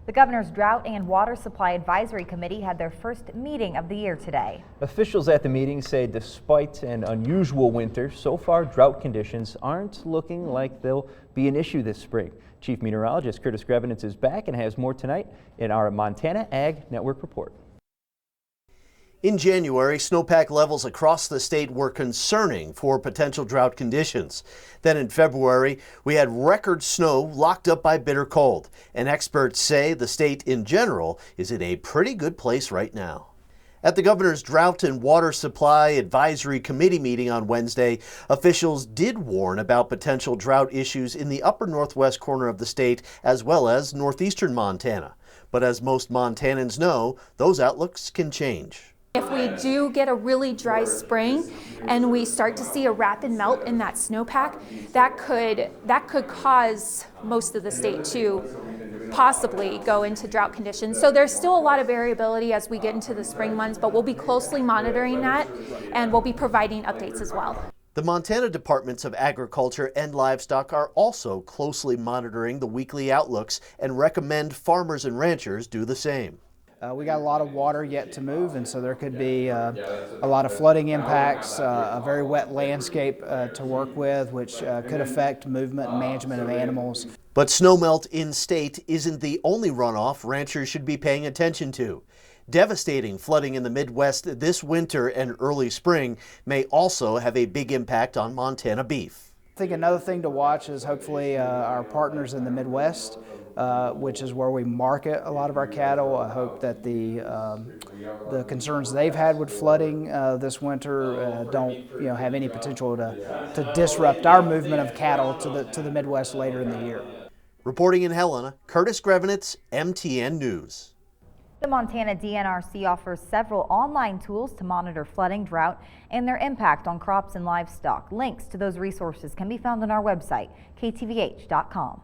The governor's Drought and Water Supply Advisory Committee had their first meeting of the year today. Officials at the meeting say despite an unusual winter, so far drought conditions aren't looking like they'll be an issue this spring. Chief Meteorologist Curtis Grevenitz is back and has more tonight in our Montana Ag Network report. In January, snowpack levels across the state were concerning for potential drought conditions. Then in February, we had record snow locked up by bitter cold, and experts say the state in general is in a pretty good place right now. At the governor's Drought and Water Supply Advisory Committee meeting on Wednesday, officials did warn about potential drought issues in the upper northwest corner of the state as well as northeastern Montana. But as most Montanans know, those outlooks can change. If we do get a really dry spring and we start to see a rapid melt in that snowpack, that could cause most of the state to possibly go into drought conditions. So there's still a lot of variability as we get into the spring months, but we'll be closely monitoring that and we'll be providing updates as well. The Montana Departments of Agriculture and Livestock are also closely monitoring the weekly outlooks and recommend farmers and ranchers do the same. We got a lot of water yet to move, and so there could be a lot of flooding impacts, a very wet landscape to work with, which could affect movement and management of animals. But snowmelt in state isn't the only runoff ranchers should be paying attention to. Devastating flooding in the Midwest this winter and early spring may also have a big impact on Montana beef. I think another thing to watch is hopefully our partners in the Midwest, which is where we market a lot of our cattle. I hope that the concerns they've had with flooding this winter don't have any potential to disrupt our movement of cattle to the Midwest later in the year. Reporting in Helena, Curtis Grevenitz, MTN News. The Montana DNRC offers several online tools to monitor flooding, drought, and their impact on crops and livestock. Links to those resources can be found on our website, ktvh.com.